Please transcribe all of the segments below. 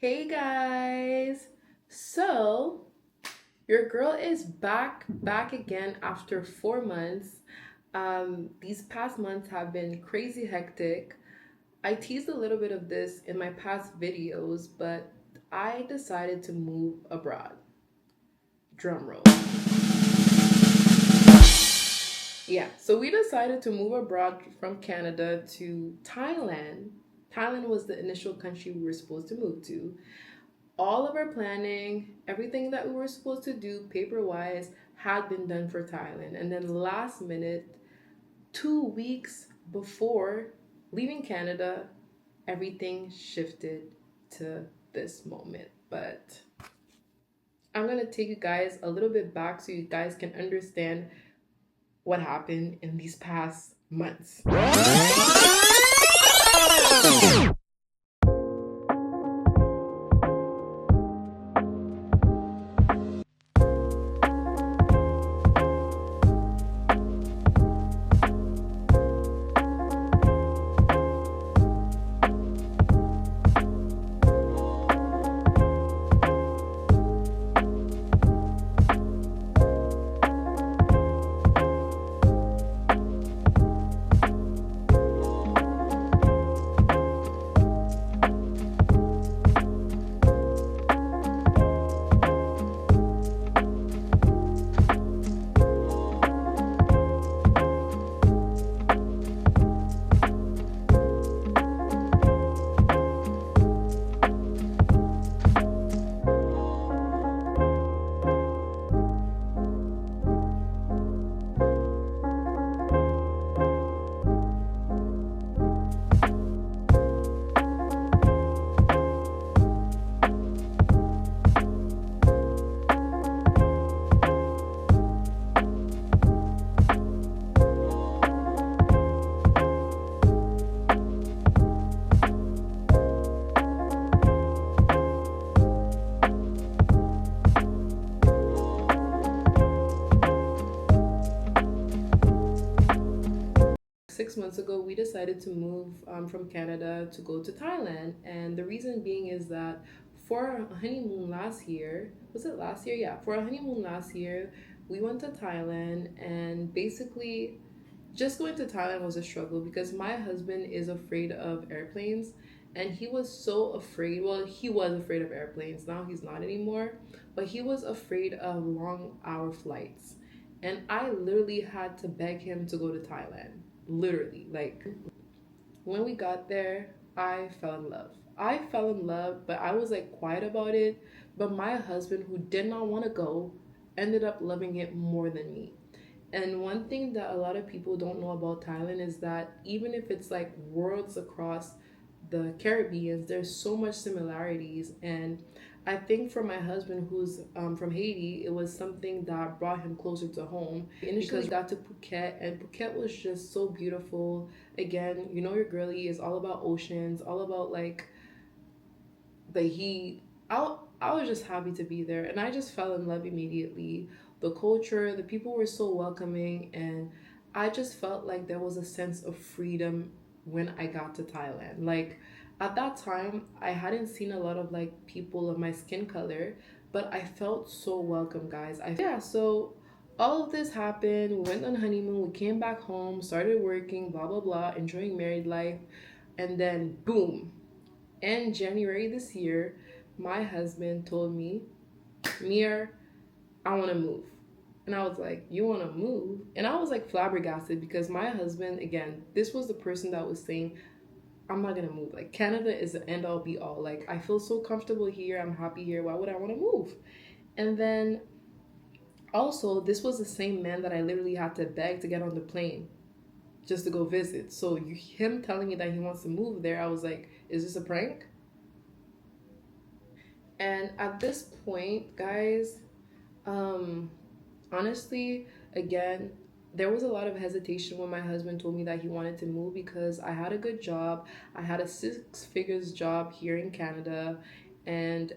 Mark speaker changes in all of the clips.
Speaker 1: Hey guys! So, your girl is back again after 4 months. These past months have been crazy hectic. I teased a little bit of this in my past videos, but I decided to move abroad. Drum roll. Yeah, so we decided to move abroad from Canada to Thailand. Thailand was the initial country we were supposed to move to. All of our planning, everything that we were supposed to do paper wise, had been done for Thailand. And then last minute, 2 weeks before leaving Canada, everything shifted to this moment. But I'm going to take you guys a little bit back so you guys can understand what happened in these past months. 6 months ago, we decided to move from Canada to go to Thailand. And the reason being is that for our honeymoon last year, was it last year? Yeah, for our honeymoon last year, we went to Thailand. And basically, just going to Thailand was a struggle because my husband is afraid of airplanes. And he was so afraid. Well, he was afraid of airplanes. Now he's not anymore. But he was afraid of long hour flights. And I literally had to beg him to go to Thailand, literally. Like, when we got there, I fell in love. I fell in love, but I was like quiet about it. But my husband, who did not want to go, ended up loving it more than me. And one thing that a lot of people don't know about Thailand is that even if it's like worlds across the Caribbean, there's so much similarities. And I think for my husband, who's from Haiti, it was something that brought him closer to home. Initially, got to Phuket, and Phuket was just so beautiful. Again, you know, your girlie is all about oceans, all about like the heat. I was just happy to be there, and I just fell in love immediately. The culture, the people were so welcoming, and I just felt like there was a sense of freedom when I got to Thailand. Like, at that time, I hadn't seen a lot of like people of my skin color, but I felt so welcome, guys. Yeah, so all of this happened. We went on honeymoon, we came back home, started working, blah blah blah, enjoying married life, and then boom, in January this year, my husband told me, Myra, I want to move. And I was like, you want to move? And I was like flabbergasted because my husband, again, this was the person that was saying, I'm not going to move. Like, Canada is the end all be all. Like, I feel so comfortable here. I'm happy here. Why would I want to move? And then also, this was the same man that I literally had to beg to get on the plane just to go visit. So him telling me that he wants to move there, I was like, is this a prank? And at this point, guys, um, honestly, again, there was a lot of hesitation when my husband told me that he wanted to move because I had a good job. I had a six figures job here in Canada, and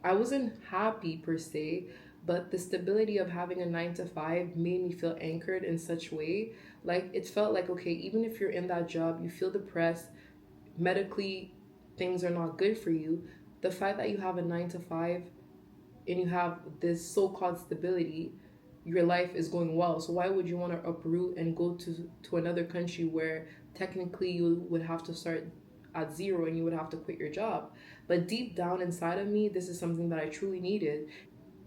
Speaker 1: I wasn't happy per se, but the stability of having a 9 to 5 made me feel anchored in such way. Like, it felt like, okay, even if you're in that job, you feel depressed, medically things are not good for you, the fact that you have a 9 to 5 and you have this so-called stability, your life is going well. So why would you want to uproot and go to another country where technically you would have to start at zero and you would have to quit your job? But deep down inside of me, this is something that I truly needed.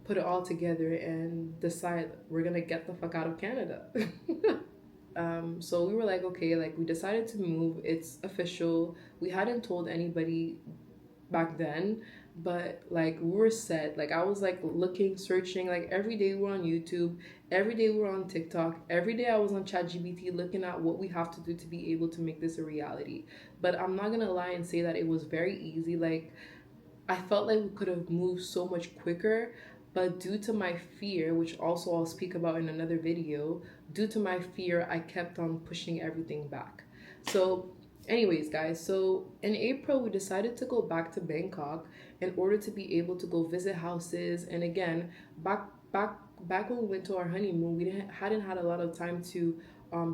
Speaker 1: Put it all together and decide we're gonna get the fuck out of Canada. So we were like, okay, like we decided to move. It's official. We hadn't told anybody back then, but like we were set. Like I was like looking, searching, like every day we were on YouTube, every day we were on TikTok, every day I was on ChatGPT looking at what we have to do to be able to make this a reality. But I'm not gonna lie and say that it was very easy. Like I felt like we could have moved so much quicker, but due to my fear, which also I'll speak about in another video, due to my fear, I kept on pushing everything back. So anyways, guys, so in April, we decided to go back to Bangkok in order to be able to go visit houses. And again, back when we went to our honeymoon, we hadn't had a lot of time to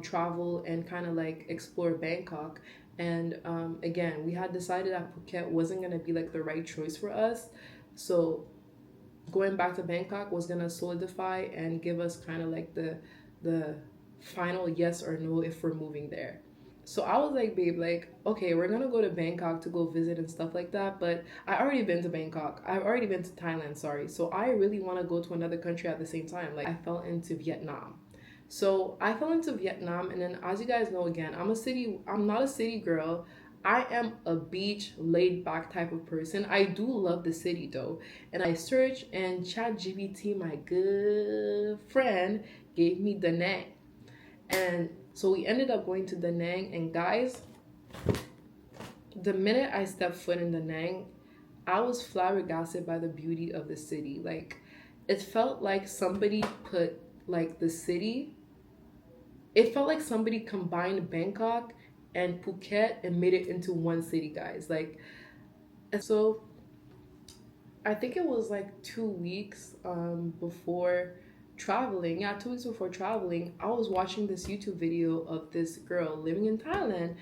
Speaker 1: travel and kind of like explore Bangkok. And again, we had decided that Phuket wasn't gonna be like the right choice for us. So going back to Bangkok was gonna solidify and give us kind of like the final yes or no if we're moving there. So I was like, babe, like, okay, we're gonna go to Bangkok to go visit and stuff like that, but I already been to Bangkok. I've already been to Thailand, sorry. So I really want to go to another country at the same time. Like I fell into Vietnam. So I fell into Vietnam, and then as you guys know, again, I'm not a city girl. I am a beach laid back type of person. I do love the city though. And I searched, and ChatGPT, my good friend, gave me Da Nang. And so we ended up going to Da Nang, and guys, the minute I stepped foot in Da Nang, I was flabbergasted by the beauty of the city. Like it felt like somebody put like the city, it felt like somebody combined Bangkok and Phuket and made it into one city, guys. Like, and so I think it was like 2 weeks before traveling. Yeah, 2 weeks before traveling, I was watching this YouTube video of this girl living in Thailand,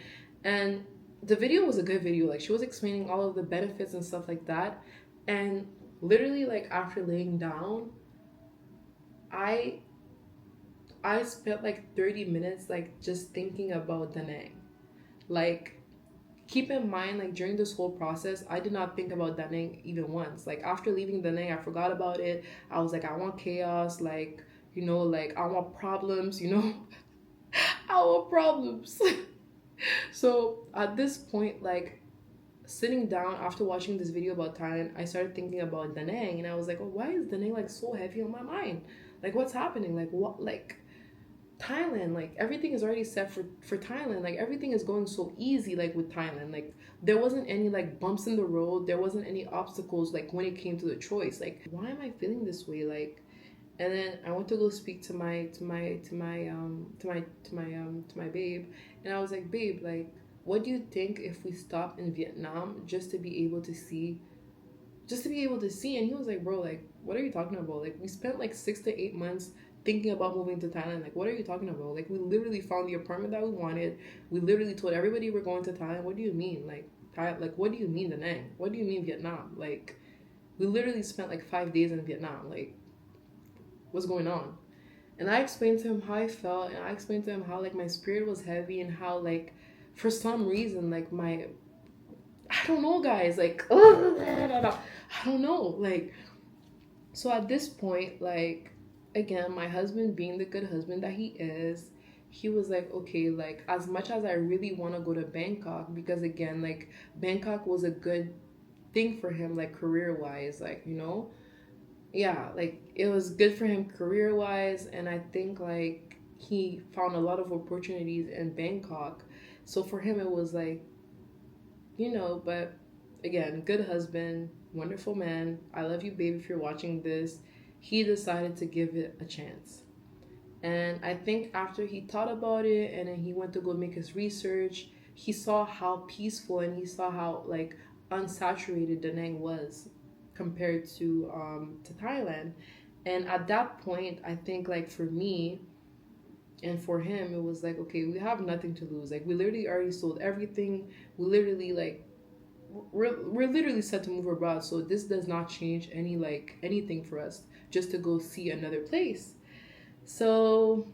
Speaker 1: and the video was a good video. Like she was explaining all of the benefits and stuff like that. And literally, like after laying down, I spent like 30 minutes like just thinking about Da Nang. Like keep in mind, like during this whole process, I did not think about Da Nang even once. Like after leaving Da Nang, I forgot about it. I was like, I want chaos, like, you know, like I want problems, you know. I want problems. So at this point, like sitting down after watching this video about Thailand, I started thinking about Da Nang, and I was like, oh, why is Da Nang like so heavy on my mind? Like what's happening? Like what, like Thailand, like everything is already set for Thailand. Like everything is going so easy, like with Thailand. Like there wasn't any like bumps in the road, there wasn't any obstacles like when it came to the choice. Like why am I feeling this way? Like, and then I went to go speak to my babe, and I was like, babe, like what do you think if we stop in Vietnam just to be able to see, and he was like, bro, like what are you talking about? Like we spent like 6 to 8 months thinking about moving to Thailand. Like what are you talking about? Like we literally found the apartment that we wanted. We literally told everybody we're going to Thailand. What do you mean? Like like what do you mean Da Nang? What do you mean Vietnam? Like we literally spent like 5 days in Vietnam. Like what's going on? And I explained to him how I felt, and I explained to him how like my spirit was heavy, and how like for some reason like I don't know, guys, like I don't know, like. So at this point, like again, my husband being the good husband that he is, he was like, okay, like as much as I really want to go to Bangkok, because again, like Bangkok was a good thing for him, like career wise, like, you know, yeah, like it was good for him career wise. And I think like he found a lot of opportunities in Bangkok. So for him, it was like, you know, but again, good husband, wonderful man. I love you, babe, if you're watching this. He decided to give it a chance. And I think after he thought about it and then he went to go make his research, he saw how peaceful and he saw how like unsaturated Da Nang was compared to Thailand. And at that point, I think like for me and for him, it was like, okay, we have nothing to lose. Like we literally already sold everything. We literally like we're literally set to move abroad, so this does not change anything for us just to go see another place. So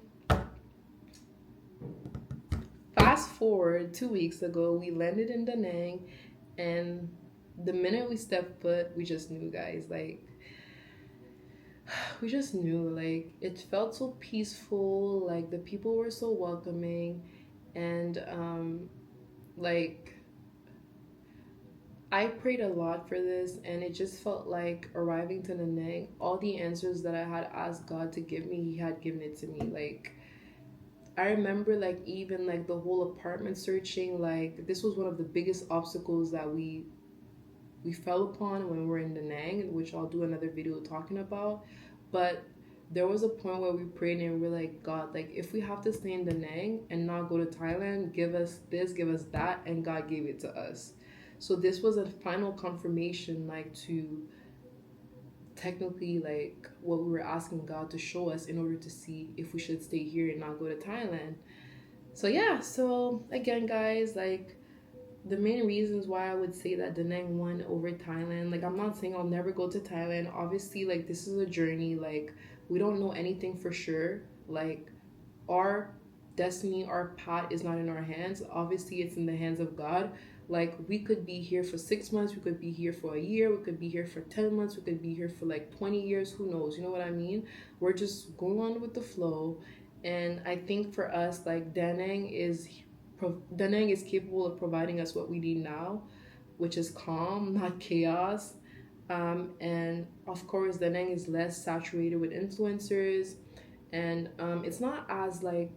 Speaker 1: fast forward 2 weeks ago, we landed in Da Nang, and the minute we stepped foot, we just knew, guys. Like, we just knew. Like, it felt so peaceful. Like, the people were so welcoming, and like, I prayed a lot for this, and it just felt like arriving to Da Nang, all the answers that I had asked God to give me, He had given it to me. Like, I remember, like, even like the whole apartment searching, like, this was one of the biggest obstacles that we fell upon when we were in Da Nang, which I'll do another video talking about. But there was a point where we prayed and we were like, God, like, if we have to stay in Da Nang and not go to Thailand, give us this, give us that, and God gave it to us. So this was a final confirmation, like, to technically, like, what we were asking God to show us in order to see if we should stay here and not go to Thailand. So yeah, so again, guys, like, the main reasons why I would say that Da Nang won over Thailand, like, I'm not saying I'll never go to Thailand. Obviously, like, this is a journey. Like, we don't know anything for sure. Like, our destiny, our path is not in our hands. Obviously, it's in the hands of God. Like, we could be here for 6 months, we could be here for a year, we could be here for 10 months, we could be here for like 20 years, who knows? You know what I mean? We're just going on with the flow. And I think for us, like, Da Nang is capable of providing us what we need now, which is calm, not chaos. And of course, Da Nang is less saturated with influencers, and it's not as like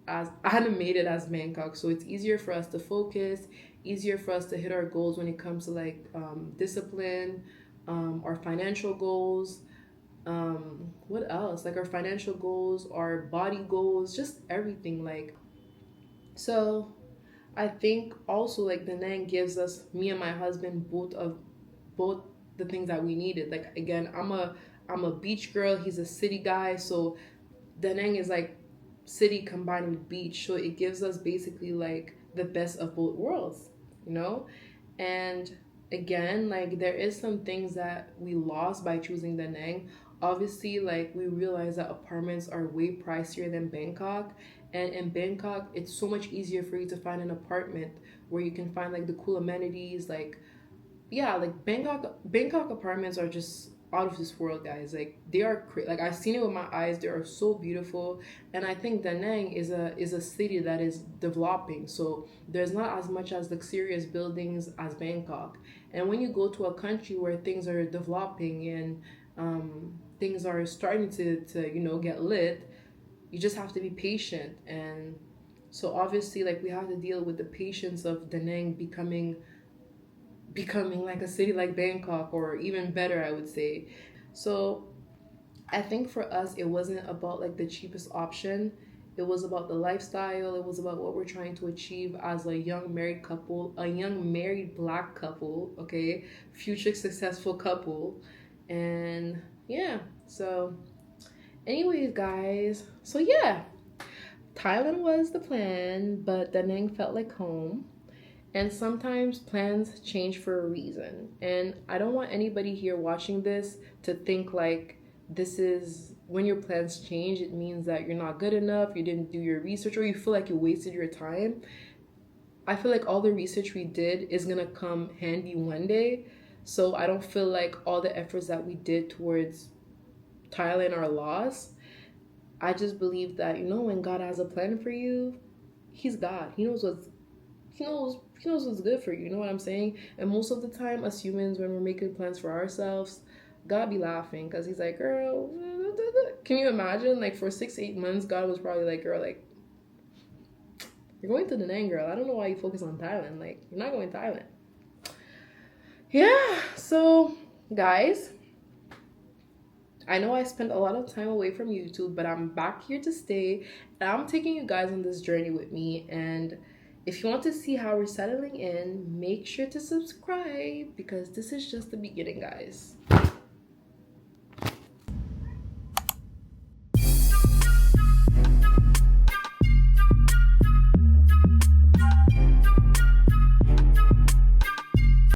Speaker 1: as animated as Bangkok, so it's easier for us to focus, easier for us to hit our goals when it comes to like discipline, our financial goals, what else, like our financial goals, our body goals, just everything. Like, so I think also, like, Da Nang gives us, me and my husband, both the things that we needed. Like, again, I'm a beach girl, he's a city guy, so Da Nang is like city combined with beach, so it gives us basically like the best of both worlds, you know. And again, like, there is some things that we lost by choosing Da Nang. Obviously, like, we realize that apartments are way pricier than Bangkok, and in Bangkok it's so much easier for you to find an apartment where you can find like the cool amenities. Like, yeah, like, Bangkok apartments are just out of this world, guys. Like, they are like, I've seen it with my eyes, they are so beautiful. And I think Da Nang is a city that is developing, so there's not as much as luxurious buildings as Bangkok. And when you go to a country where things are developing and things are starting to you know, get lit, you just have to be patient. And so obviously, like, we have to deal with the patience of Da Nang becoming like a city like Bangkok, or even better, I would say. So I think for us, it wasn't about like the cheapest option. It was about the lifestyle. It was about what we're trying to achieve as a young married couple, a young married Black couple, okay, future successful couple. And yeah, so anyways, guys, so yeah, Thailand was the plan, but Da Nang felt like home. And sometimes plans change for a reason. And I don't want anybody here watching this to think like this is, when your plans change, it means that you're not good enough, you didn't do your research, or you feel like you wasted your time. I feel like all the research we did is gonna come handy one day. So I don't feel like all the efforts that we did towards Thailand are lost. I just believe that, you know, when God has a plan for you, He's God. He knows what's good for you. You know what I'm saying? And most of the time, as humans, when we're making plans for ourselves, God be laughing because He's like, girl, can you imagine? Like, for 6-8 months, God was probably like, girl, like, you're going to Da Nang, girl. I don't know why you focus on Thailand. Like, you're not going to Thailand. Yeah. So, guys, I know I spent a lot of time away from YouTube, but I'm back here to stay, and I'm taking you guys on this journey with me. And if you want to see how we're settling in, make sure to subscribe, because this is just the beginning, guys.